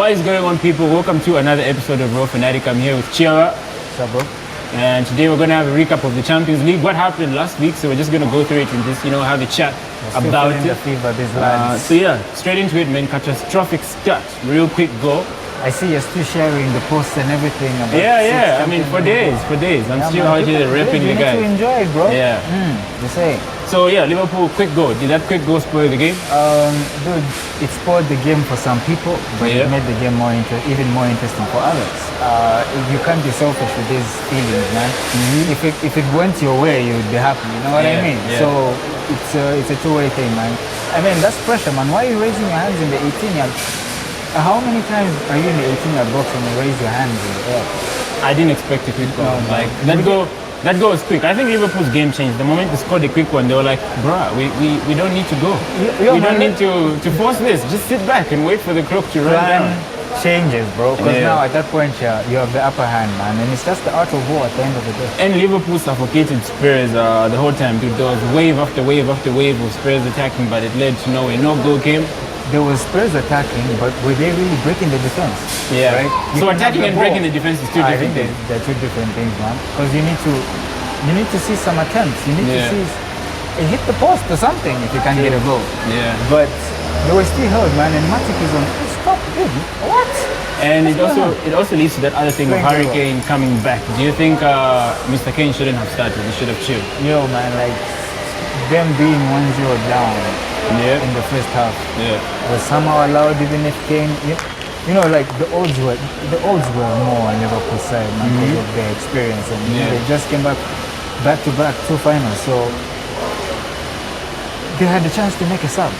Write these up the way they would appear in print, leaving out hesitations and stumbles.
What is going on, people? Welcome to another episode of Raw Fanatic. I'm here with Chiara. What's up, bro? And today we're going to have a recap of the Champions League. What happened last week? So we're just going to go through it and just, have a chat about it. The fever, these lads. So yeah, straight into it, man. Catastrophic start. Real quick goal. I see you're still sharing the posts and everything. About Yeah. I mean, for days. I'm still out here repping the guy. You need to enjoy it, bro. Yeah. You say. So yeah, Liverpool, quick goal. Did that quick goal spoil the game? Dude, it spoiled the game for some people, but it made the game even more interesting for others. You can't be selfish with these feelings, man. If it went your way, you'd be happy. You know what I mean? Yeah. So it's a two-way thing, man. I mean, that's pressure, man. Why are you raising your hands in the 18-yard? How many times are you in the 18-yard box and you raise your hands in the air? I didn't expect a quick goal. That goal was quick. I think Liverpool's game changed. The moment they scored a quick one, they were like, bruh, we don't need to go. We don't need to force this. Just sit back and wait for the clock to run down. Changes, bro. Because now at that point, you have the upper hand, man. And it's just the art of war at the end of the day. And Liverpool suffocated Spurs the whole time, dude. There was wave after wave after wave of Spurs attacking, but it led to nowhere. No goal came. There was Spurs attacking, but were they really breaking the defense? Yeah. Right? So attacking and breaking the defense is two different things. They're two different things, man. Because you need to see some attempts. You need to see hit the post or something if you can get a goal. Yeah. But they were still held, man. And Matic is on. Stop, dude. What? And it also leads to that other thing of Harry Kane coming back. Do you think Mr. Kane shouldn't have started? He should have chilled. Yo, man, like them being 1-0 down. In the first half, was somehow allowed, even if Kane, like the odds were more on Liverpool side, man, because of their experience, and they just came back to back two finals, so they had the chance to make a sub.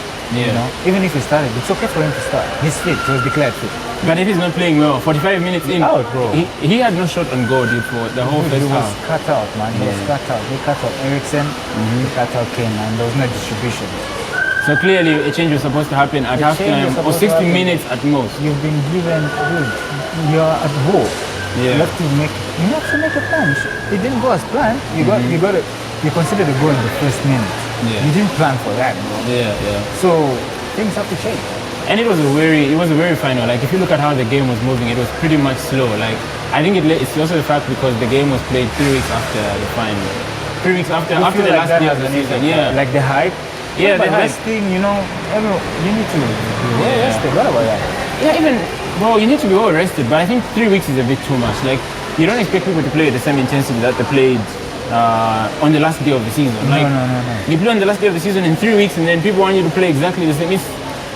Even if he started, it's okay for him to start. He's fit. He was declared fit. But if he's not playing well, 45 minutes in, out, bro. He had no shot on goal, dude, for the whole first half. He was cut out, man. He was cut out. They cut out Eriksen. They cut out Kane, man. There was no distribution. So clearly a change was supposed to happen at halftime or 60 minutes at most. You've been given, dude, you're at war. Yeah. You have to make a plan. It didn't go as planned. You considered a goal in the first minute. Yeah. You didn't plan for that, bro. Yeah. So things have to change. And it was a very final. Like if you look at how the game was moving, it was pretty much slow. Like I think it's also the fact because the game was played 3 weeks after the final. 3 weeks after the last day of the season. Yeah. Like the hype. Yeah, but resting, you need to be well rested. What about that? Yeah, you need to be well rested, but I think 3 weeks is a bit too much. Like, you don't expect people to play at the same intensity that they played on the last day of the season. No. You play on the last day of the season in 3 weeks, and then people want you to play exactly the same.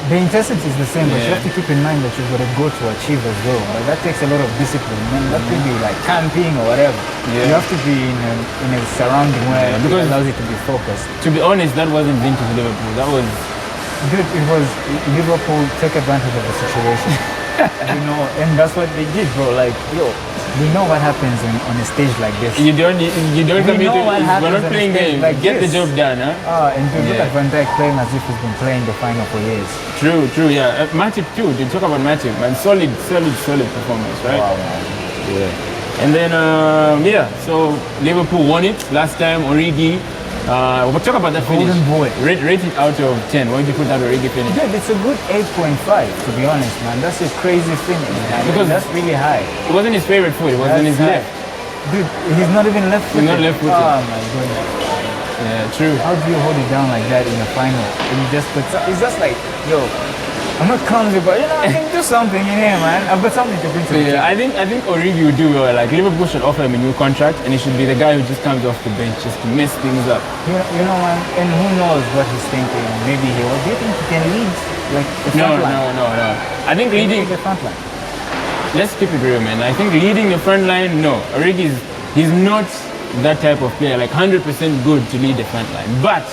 The intensity is the same, but you have to keep in mind that you've got to go to achieve as well. But that takes a lot of discipline. That could be like camping or whatever. Yeah. You have to be in a surrounding where it allows you to be focused. To be honest, that wasn't vintage Liverpool. That was... Dude, it was Liverpool take advantage of the situation. And that's what they did, bro. Like, we know what happens on a stage like this. You don't come into it. We're not playing games. Like Get the job done, huh? And to look at Van Dijk playing as if he's been playing the final for years. True, yeah. Matip too. They talk about Matip, man. Solid performance, right? Wow, man. Yeah. And then, so Liverpool won it last time. Origi. We'll talk about that finish. Golden boy. Rate it out of 10. Why did you put that Origi finish? Dude, it's a good 8.5, to be honest, man. That's a crazy finish, man. Because that's really high. It wasn't his favorite foot. It was in his left. Dude, he's not even left-footed. He's not left-footed. Oh, my goodness. Yeah, true. How do you hold it down like that in a final? And you just put... It's just like, yo... I'm not clumsy, but I can do something in here, man. I've got something to bring to the team. I think Origi will do well. Like Liverpool should offer him a new contract, and he should be the guy who just comes off the bench just to mess things up. Man, and who knows what he's thinking? Maybe do you think he can lead like the front line? No. I think leading the front line. Let's keep it real, man. I think leading the front line, no. Origi he's not that type of player. Like 100% good to lead the front line, but.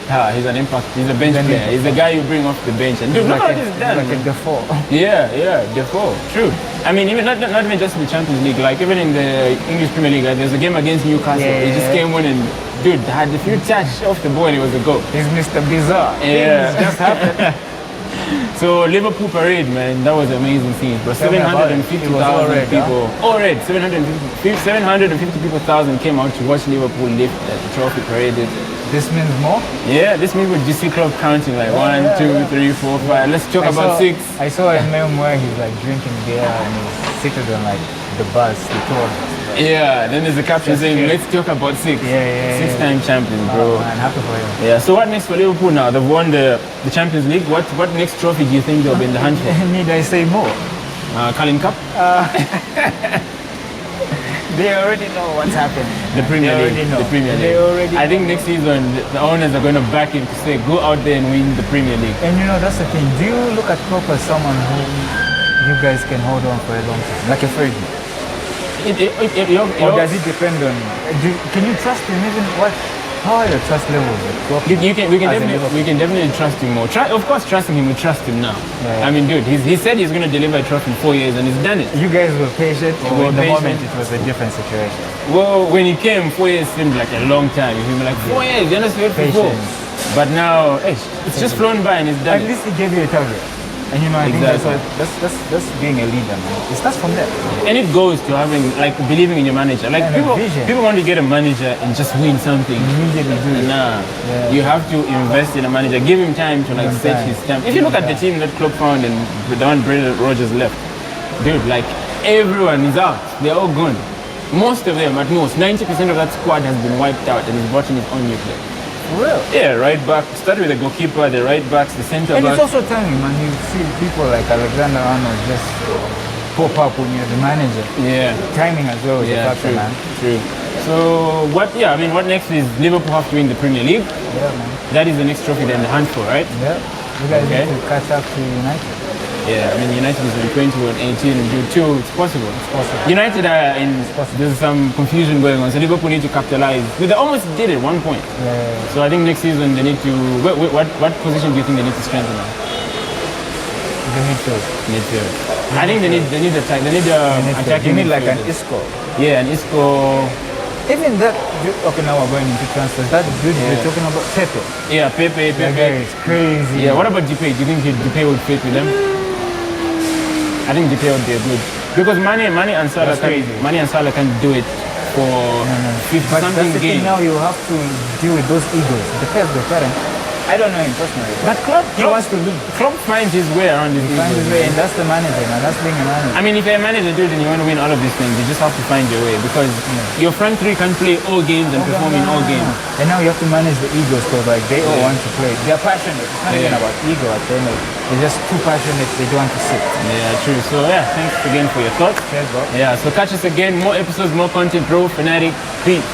He's an impact. He's a bench player. He's the guy you bring off the bench. And dude, look how this is done. Like a Defoe. Yeah, Defoe. True. I mean, even not even just in the Champions League. Like even in the English Premier League, there's a game against Newcastle. He just came in and dude had a few touch off the ball and it was a goal. He's Mr. Bizarre. Yeah, things just happened. So Liverpool parade, man, that was an amazing scene. But 750,000 people. All red. 750,000 people came out to watch Liverpool lift at the trophy parade. This means more? Yeah, this means with GC Club counting like 1, 2, 3, 4, 5. Let's talk about 6. I saw a meme where he's like drinking beer and he's seated on like the bus, the tour. Yeah, then there's a caption saying, let's talk about 6. Yeah. 6-time champion, bro. Oh, man, happy for him. Yeah, so what next for Liverpool now? They've won the Champions League. What next trophy do you think they'll be in the hunt for? Need I say more? Carling Cup? They already know what's happening. The Premier League. Already know. The Premier League. They already I think next season the owners are going to back him to say, go out there and win the Premier League. And you know, that's the thing. Do you look at Klopp as someone who you guys can hold on for a long time? Like a Fergie? Or does it depend on... Can you trust him even? How are your trust levels? We can definitely trust him more. Of course, trusting him, we trust him now. Yeah. I mean, dude, he said he's going to deliver a trophy in 4 years and he's done it. You guys were patient, or in the patient. moment it was a different situation? Well, when he came, 4 years seemed like a long time. You were like, 4 years, you understand? Patience. But now, it's just flown by and it's done. At least he gave you a target. And you know, I Exactly. think that's being a leader, man. It starts from there. And it goes to having, like, believing in your manager. Like, And a vision. people want to get a manager and just win something. Immediately do it. Nah, Yeah. you have to invest in a manager. Give him time to like him set time. his stamp. If you look at the team that Klopp found and the one Brendan Rodgers left, dude, like everyone is out. They're all gone. Most of them, at most, 90% of that squad has been wiped out and is watching his own nuclear. For real. Yeah, right back. Start with the goalkeeper, the right backs, the centre And backs. it's also timing, man. You see people like Alexander Arnold just pop up when you're the manager. Yeah. Timing as well is a factor, True. man. True. So what next is Liverpool have to win the Premier League. Yeah, man. That is the next trophy they're in the hunt for, right? Yeah. You guys Okay. need to catch up to United. Yeah, I mean United is in 20 and 18 and do 2. It's possible. possible. United are in. possible. There's some confusion going on, so Liverpool need to capitalize. They almost did it 1 point. Yeah. So I think next season they need to. What position do you think they need to strengthen now? The midfield. Midfield. I think they need attack. They need attacking. You need like an midfielders. Isco. Yeah, an Isco. Even that, okay, now we're going into transfers. That dude Yeah. we're talking about, Pepe. Yeah, Pepe. That guy is crazy. Yeah, what about Depay? Do you think Depay would fit with them? I think Depay would be a good because Mane and Salah That's crazy. can do it for 50 But that's something the thing games. now, you have to deal with those egos. Depends the parent. I don't know him personally. But Klopp wants to lose. Klopp finds his way around this. He finds his way, and that's the manager, man. That's being a manager. I mean, if you're a manager, dude, and you want to win all of these things, you just have to find your way because your front three can play all games and perform in all games. And now you have to manage the egos because like they all want to play. They're passionate. It's not even about ego at the end of it. They're just too passionate. They don't want to sit. Yeah, true. So yeah, thanks again for your thoughts. Cheers, bro. Yeah, so catch us again. More episodes, more content, bro. Fanatic. Peace.